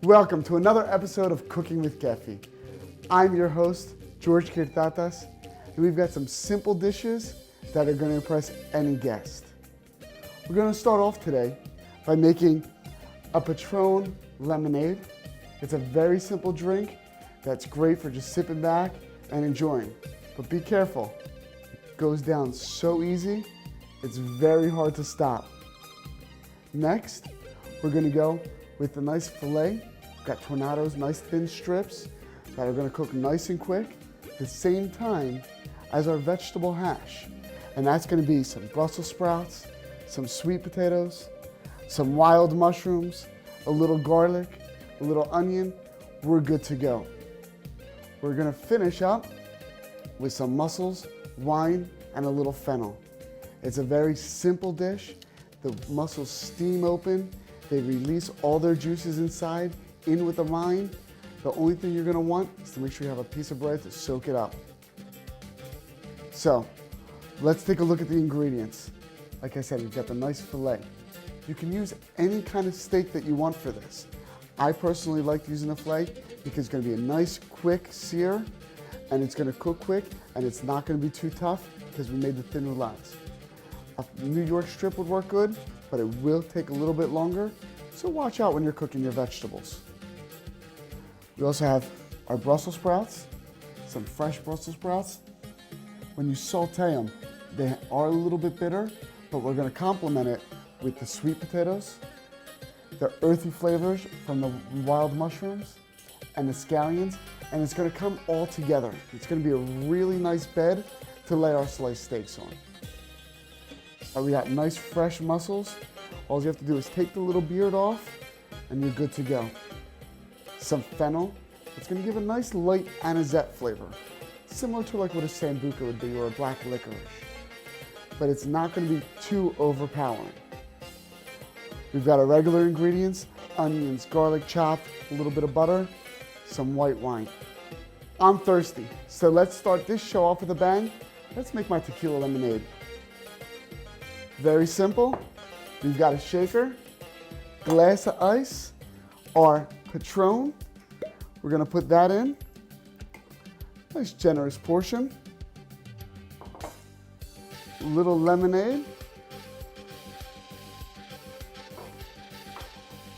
Welcome to another episode of Cooking with Kefi. I'm your host, George Kyrtatas, and we've got some simple dishes that are going to impress any guest. We're going to start off today by making a Patron lemonade. It's a very simple drink that's great for just sipping back and enjoying. But be careful, it goes down so easy, it's very hard to stop. Next, we're going to go with a nice filet. Got tornadoes, nice thin strips that are going to cook nice and quick at the same time as our vegetable hash. And that's going to be some Brussels sprouts, some sweet potatoes, some wild mushrooms, a little garlic, a little onion. We're good to go. We're going to finish up with some mussels, wine, and a little fennel. It's a very simple dish. The mussels steam open. They release all their juices inside, in with the rind. The only thing you're gonna want is to make sure you have a piece of bread to soak it up. So, let's take a look at the ingredients. Like I said, you've got the nice filet. You can use any kind of steak that you want for this. I personally like using a filet because it's gonna be a nice, quick sear, and it's gonna cook quick, and it's not gonna be too tough because we made the thin roulades. A New York strip would work good, but it will take a little bit longer, so watch out when you're cooking your vegetables. We also have our Brussels sprouts, some fresh Brussels sprouts. When you saute them, they are a little bit bitter, but we're gonna complement it with the sweet potatoes, the earthy flavors from the wild mushrooms, and the scallions, and it's gonna come all together. It's gonna be a really nice bed to lay our sliced steaks on. We got nice fresh mussels. All you have to do is take the little beard off and you're good to go. Some fennel. It's going to give a nice light anisette flavor, similar to like what a sambuca would be or a black licorice. But it's not going to be too overpowering. We've got our regular ingredients: onions, garlic chopped, a little bit of butter, some white wine. I'm thirsty, so let's start this show off with a bang. Let's make my tequila lemonade. Very simple. We've got a shaker, glass of ice, our Patron. We're gonna put that in. Nice generous portion. A little lemonade.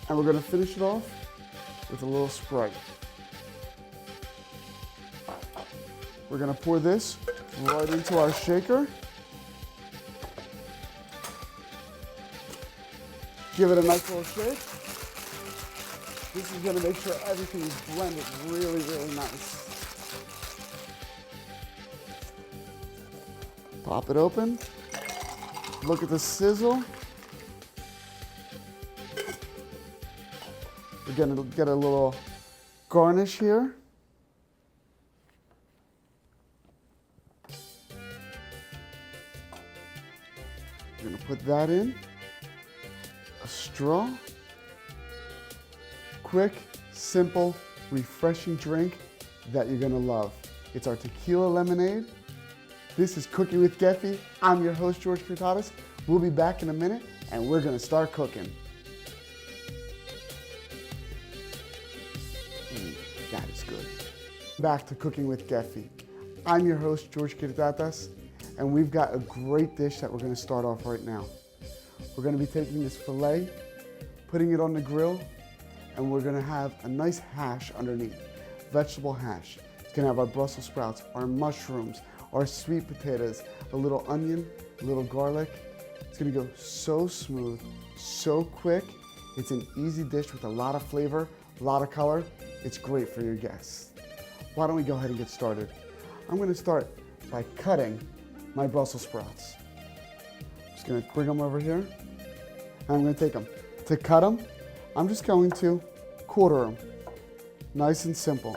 And we're gonna finish it off with a little Sprite. We're gonna pour this right into our shaker. Give it a nice little shake. This is gonna make sure everything is blended really, really nice. Pop it open. Look at the sizzle. We're gonna get a little garnish here. We're gonna put that in. A straw. Quick, simple, refreshing drink that you're gonna love. It's our tequila lemonade. This is Cooking with Kefi. I'm your host, George Kyrtatas. We'll be back in a minute and we're gonna start cooking. That is good. Back to Cooking with Kefi. I'm your host, George Kyrtatas, and we've got a great dish that we're gonna start off right now. We're gonna be taking this filet, putting it on the grill, and we're gonna have a nice hash underneath, vegetable hash. It's gonna have our Brussels sprouts, our mushrooms, our sweet potatoes, a little onion, a little garlic. It's gonna go so smooth, so quick. It's an easy dish with a lot of flavor, a lot of color. It's great for your guests. Why don't we go ahead and get started? I'm gonna start by cutting my Brussels sprouts. Just gonna bring them over here, and I'm gonna take them. To cut them, I'm just going to quarter them. Nice and simple.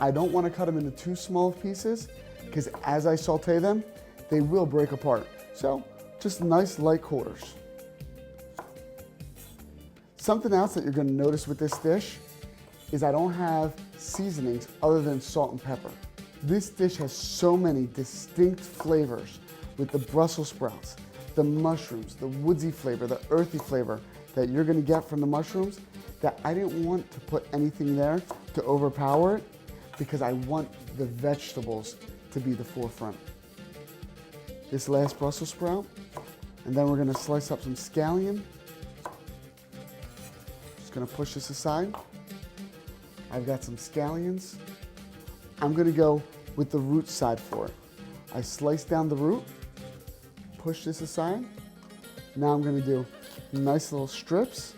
I don't wanna cut them into too small pieces because as I saute them, they will break apart. So, just nice light quarters. Something else that you're gonna notice with this dish is I don't have seasonings other than salt and pepper. This dish has so many distinct flavors with the Brussels sprouts, the mushrooms, the woodsy flavor, the earthy flavor that you're gonna get from the mushrooms. that I didn't want to put anything there to overpower it because I want the vegetables to be the forefront. This last Brussels sprout, and then we're gonna slice up some scallion. Just gonna push this aside. I've got some scallions. I'm gonna go with the root side for it. I slice down the root, push this aside. Now I'm gonna do nice little strips.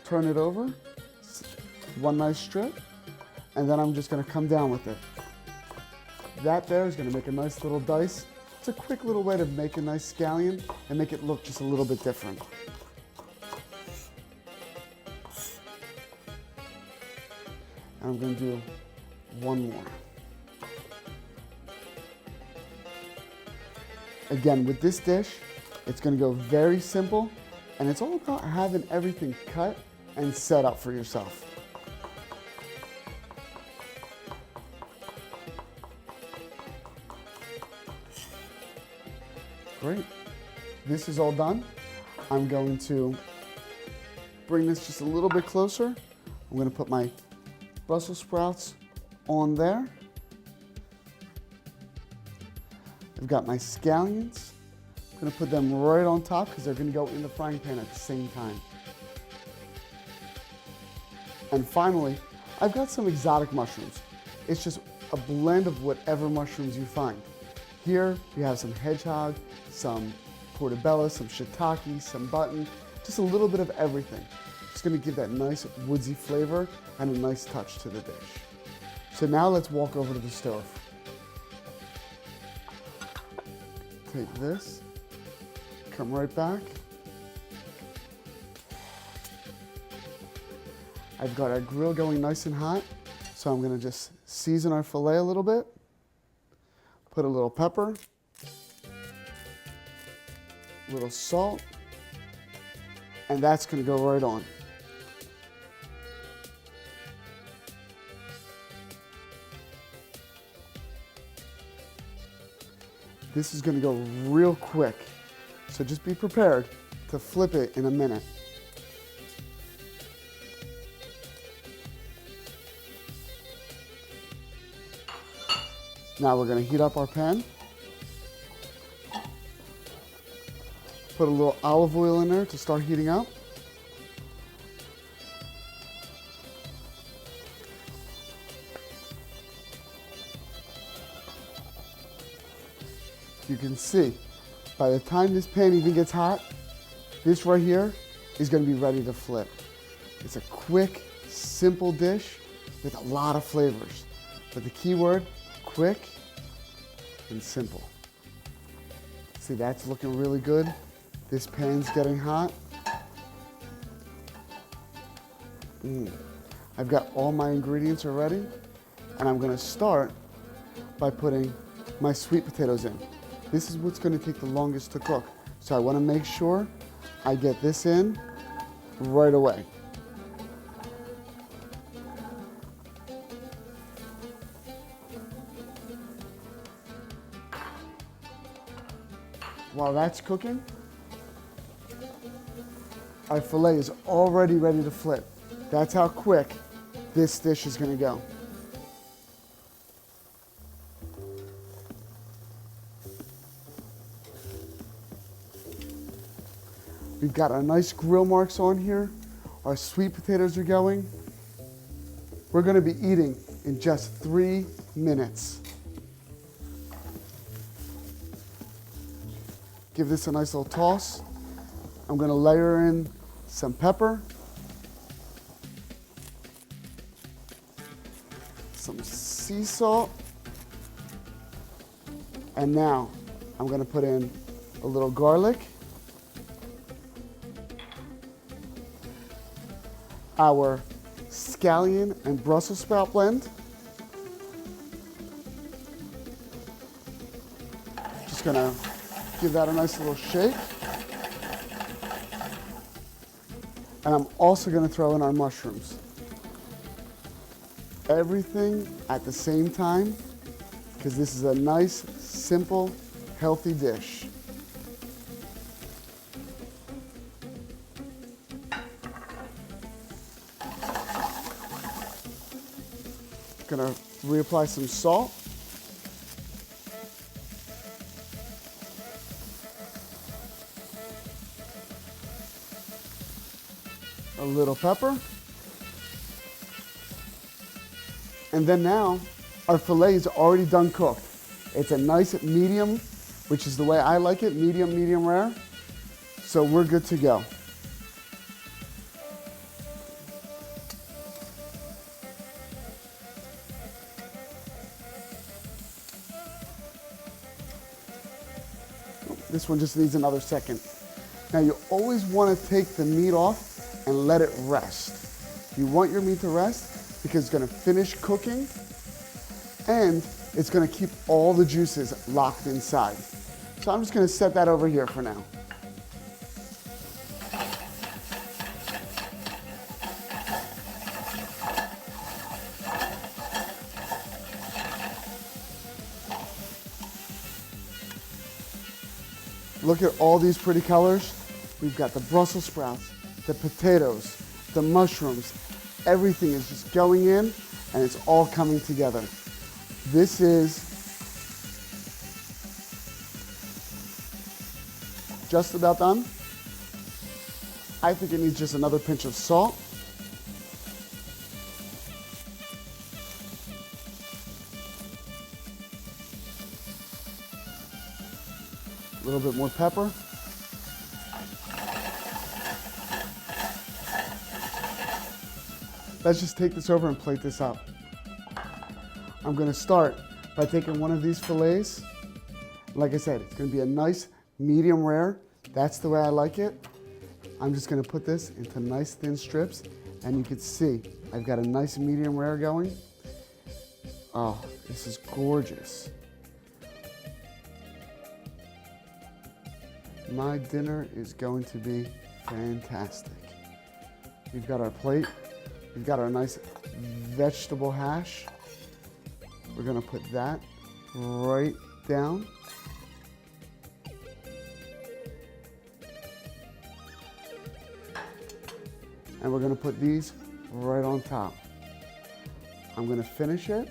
Turn it over, one nice strip, and then I'm just gonna come down with it. That there is gonna make a nice little dice. It's a quick little way to make a nice scallion and make it look just a little bit different. And I'm gonna do one more. Again, with this dish, it's gonna go very simple, and it's all about having everything cut and set up for yourself. Great. This is all done. I'm going to bring this just a little bit closer. I'm going to put my Brussels sprouts on there. I've got my scallions. I'm going to put them right on top because they're going to go in the frying pan at the same time. And finally, I've got some exotic mushrooms. It's just a blend of whatever mushrooms you find. Here we have some hedgehog, some portobello, some shiitake, some button, just a little bit of everything. It's gonna give that nice woodsy flavor and a nice touch to the dish. So now let's walk over to the stove. Take this, come right back. I've got our grill going nice and hot, so I'm gonna just season our filet a little bit, put a little pepper, a little salt, and that's gonna go right on. This is gonna go real quick, so just be prepared to flip it in a minute. Now we're gonna heat up our pan. Put a little olive oil in there to start heating up. You can see, by the time this pan even gets hot, this right here is gonna be ready to flip. It's a quick, simple dish with a lot of flavors. But the key word, quick and simple. See, that's looking really good. This pan's getting hot. I've got all my ingredients already, and I'm gonna start by putting my sweet potatoes in. This is what's gonna take the longest to cook. So I wanna make sure I get this in right away. While that's cooking, our filet is already ready to flip. That's how quick this dish is gonna go. We've got our nice grill marks on here. Our sweet potatoes are going. We're gonna be eating in just 3 minutes. Give this a nice little toss. I'm gonna layer in some pepper, some sea salt, and now I'm gonna put in a little garlic, our scallion and Brussels sprout blend. Just gonna give that a nice little shake. And I'm also gonna throw in our mushrooms. Everything at the same time, because this is a nice, simple, healthy dish. Gonna reapply some salt. A little pepper. And then now, our filet is already done cooked. It's a nice medium, which is the way I like it, medium rare. So we're good to go. This one just needs another second. Now you always want to take the meat off and let it rest. You want your meat to rest because it's going to finish cooking and it's going to keep all the juices locked inside. So I'm just going to set that over here for now. Look at all these pretty colors. We've got the Brussels sprouts, the potatoes, the mushrooms. Everything is just going in and it's all coming together. This is just about done. I think it needs just another pinch of salt. A little bit more pepper. Let's just take this over and plate this up. I'm gonna start by taking one of these fillets. Like I said, it's gonna be a nice medium rare. That's the way I like it. I'm just gonna put this into nice thin strips, and you can see I've got a nice medium rare going. Oh, this is gorgeous. My dinner is going to be fantastic. We've got our plate. We've got our nice vegetable hash. We're gonna put that right down. And we're gonna put these right on top. I'm gonna finish it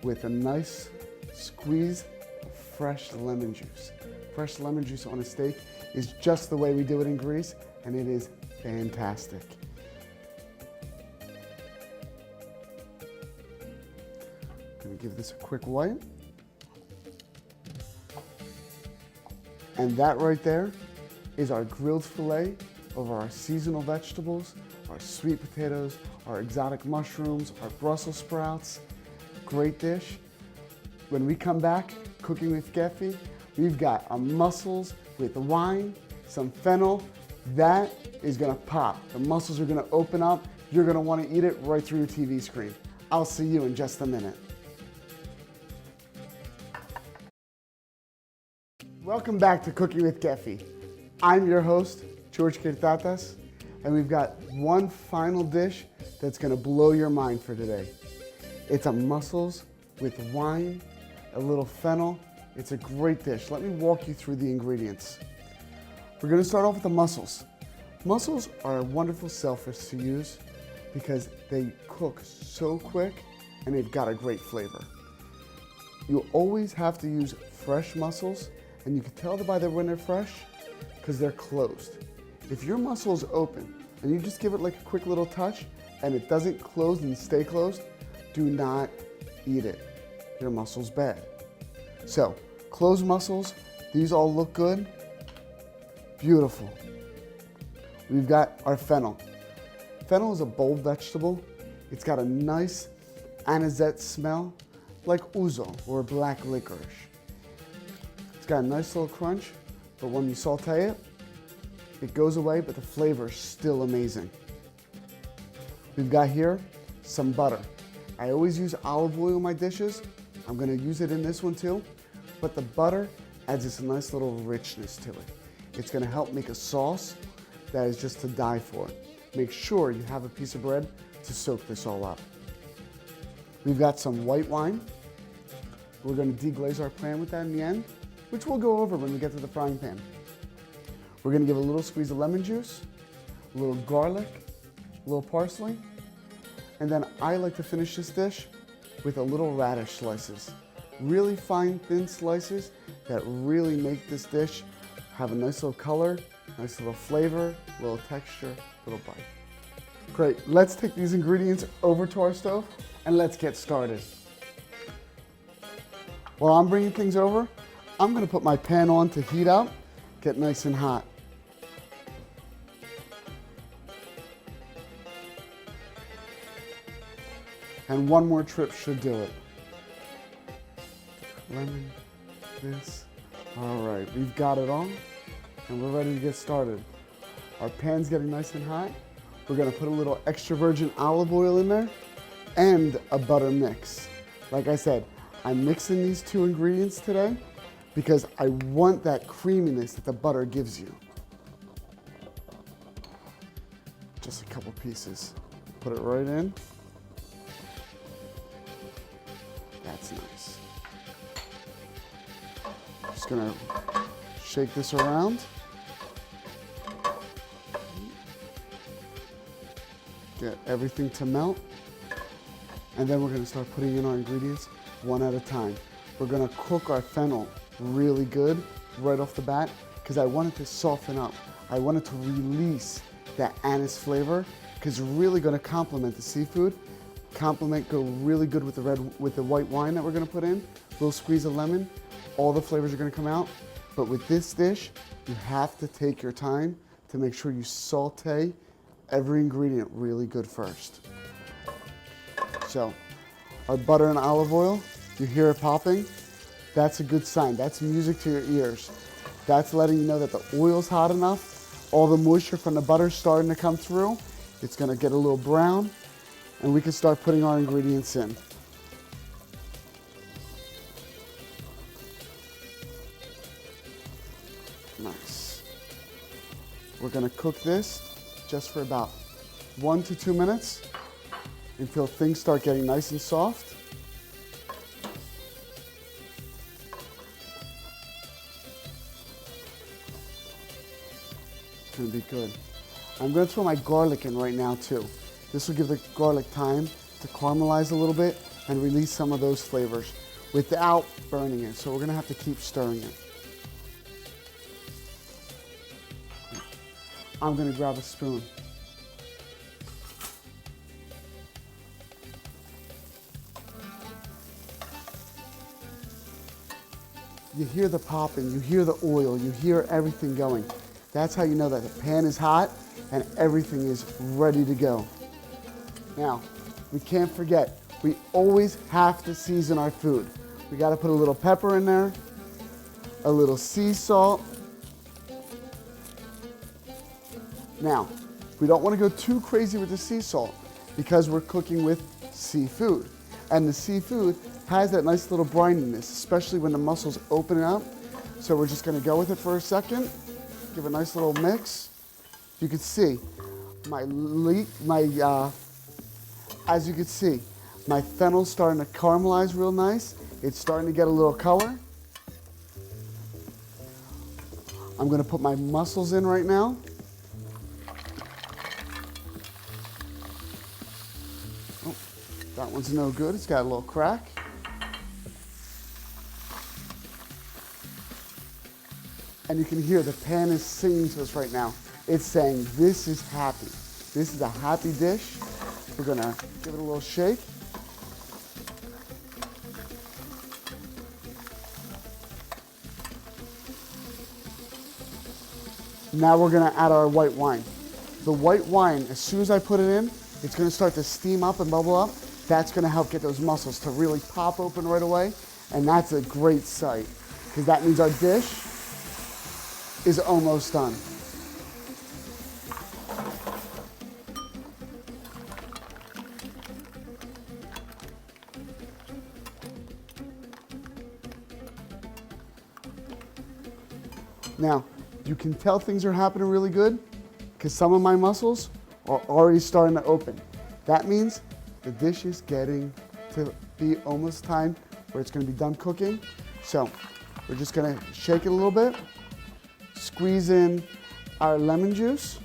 with a nice squeeze of fresh lemon juice. Fresh lemon juice on a steak is just the way we do it in Greece, and it is fantastic. Gonna give this a quick wipe. And that right there is our grilled filet over our seasonal vegetables, our sweet potatoes, our exotic mushrooms, our Brussels sprouts. Great dish. When we come back, cooking with Kefi, we've got our mussels with wine, some fennel. That is gonna pop. The mussels are gonna open up. You're gonna wanna eat it right through your TV screen. I'll see you in just a minute. Welcome back to Cooking with Kefi. I'm your host, George Kyrtatas, and we've got one final dish that's gonna blow your mind for today. It's a mussels with wine, a little fennel. It's a great dish. Let me walk you through the ingredients. We're gonna start off with the mussels. Mussels are a wonderful shellfish to use because they cook so quick and they've got a great flavor. You always have to use fresh mussels, and you can tell by when they're fresh because they're closed. If your mussel is open and you just give it like a quick little touch and it doesn't close and stay closed, do not eat it. Your mussel's bad. So, closed mussels, these all look good. Beautiful. We've got our fennel. Fennel is a bold vegetable. It's got a nice anisette smell, like ouzo or black licorice. It's got a nice little crunch, but when you saute it, it goes away, but the flavor is still amazing. We've got here some butter. I always use olive oil in my dishes. I'm gonna use it in this one too, but the butter adds this nice little richness to it. It's gonna help make a sauce that is just to die for. Make sure you have a piece of bread to soak this all up. We've got some white wine. We're gonna deglaze our pan with that in the end, which we'll go over when we get to the frying pan. We're gonna give a little squeeze of lemon juice, a little garlic, a little parsley, and then I like to finish this dish with a little radish slices. Really fine, thin slices that really make this dish have a nice little color, nice little flavor, little texture, little bite. Great, let's take these ingredients over to our stove and let's get started. While I'm bringing things over, I'm gonna put my pan on to heat up, get nice and hot. And one more trip should do it. Lemon, this. All right, we've got it on and we're ready to get started. Our pan's getting nice and hot. We're gonna put a little extra virgin olive oil in there and a butter mix. Like I said, I'm mixing these two ingredients today because I want that creaminess that the butter gives you. Just a couple pieces. Put it right in. That's nice. Just gonna shake this around. Get everything to melt. And then we're gonna start putting in our ingredients one at a time. We're gonna cook our fennel really good right off the bat because I want it to soften up. I want it to release that anise flavor because it's really gonna complement the seafood. Go really good with the white wine that we're gonna put in. A little squeeze of lemon. All the flavors are gonna come out. But with this dish, you have to take your time to make sure you saute every ingredient really good first. So, our butter and olive oil, you hear it popping, that's a good sign. That's music to your ears. That's letting you know that the oil's hot enough, all the moisture from the butter's starting to come through. It's gonna get a little brown, and we can start putting our ingredients in. Nice. We're gonna cook this just for about 1 to 2 minutes until things start getting nice and soft. It's gonna be good. I'm gonna throw my garlic in right now too. This will give the garlic time to caramelize a little bit and release some of those flavors without burning it. So we're gonna have to keep stirring it. I'm gonna grab a spoon. You hear the popping, you hear the oil, you hear everything going. That's how you know that the pan is hot and everything is ready to go. Now, we can't forget, we always have to season our food. We gotta put a little pepper in there, a little sea salt. Now, we don't wanna go too crazy with the sea salt because we're cooking with seafood. And the seafood has that nice little brininess, especially when the mussels open up. So we're just gonna go with it for a second, give a nice little mix. You can see as you can see, my fennel's starting to caramelize real nice. It's starting to get a little color. I'm gonna put my mussels in right now. Oh, that one's no good, it's got a little crack. And you can hear the pan is singing to us right now. It's saying, this is happy. This is a happy dish. We're gonna give it a little shake. Now we're gonna add our white wine. The white wine, as soon as I put it in, it's gonna start to steam up and bubble up. That's gonna help get those mussels to really pop open right away. And that's a great sight, because that means our dish is almost done. Now, you can tell things are happening really good because some of my mussels are already starting to open. That means the dish is getting to be almost time where it's going to be done cooking. So we're just going to shake it a little bit, squeeze in our lemon juice.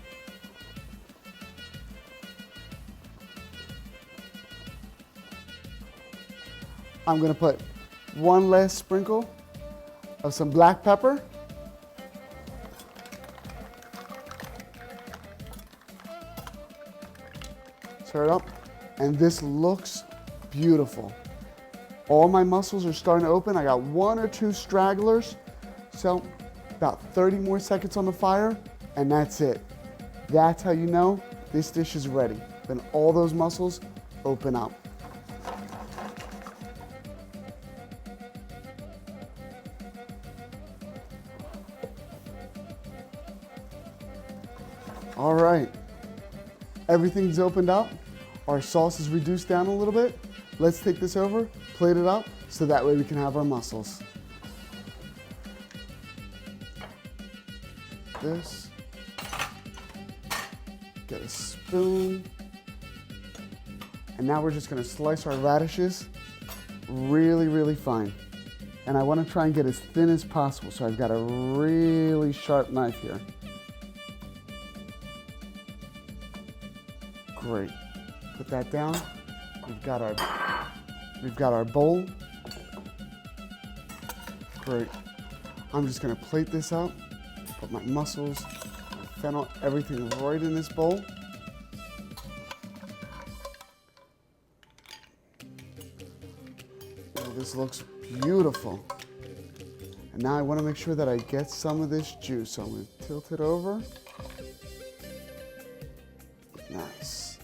I'm gonna put one last sprinkle of some black pepper. Stir it up, and this looks beautiful. All my mussels are starting to open. I got 1 or 2 stragglers, so about 30 more seconds on the fire, and that's it. That's how you know this dish is ready, when all those mussels open up. All right, everything's opened up. Our sauce is reduced down a little bit. Let's take this over, plate it up, so that way we can have our mussels. This, get a spoon, and now we're just gonna slice our radishes really, really fine. And I wanna try and get as thin as possible, so I've got a really sharp knife here. Great, put that down. We've got our bowl. Great. I'm just gonna plate this up, put my mussels, my fennel, everything right in this bowl. Oh, this looks beautiful. And now I wanna make sure that I get some of this juice, so I'm gonna tilt it over. Nice.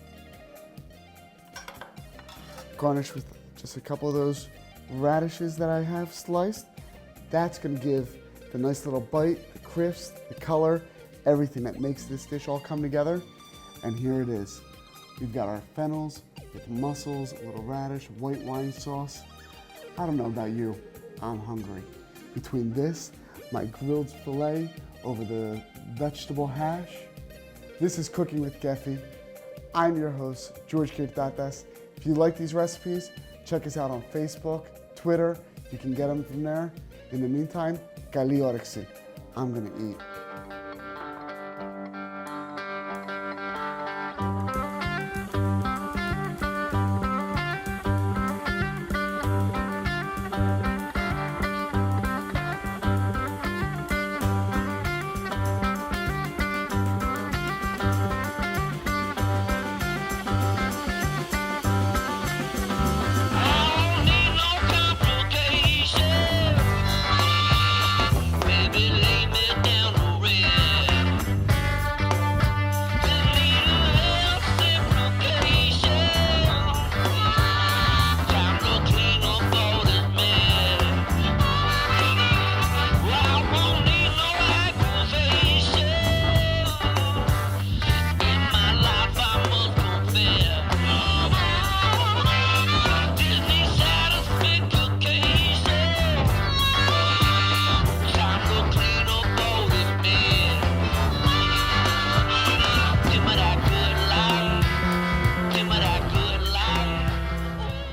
Garnish with just a couple of those radishes that I have sliced. That's gonna give the nice little bite, the crisp, the color, everything that makes this dish all come together. And here it is. We've got our fennels with mussels, a little radish, white wine sauce. I don't know about you, I'm hungry. Between this, my grilled filet over the vegetable hash. This is Cooking with Kefi. I'm your host, George Kyrtatas. If you like these recipes, check us out on Facebook, Twitter. You can get them from there. In the meantime, kali όρεξη. I'm gonna eat.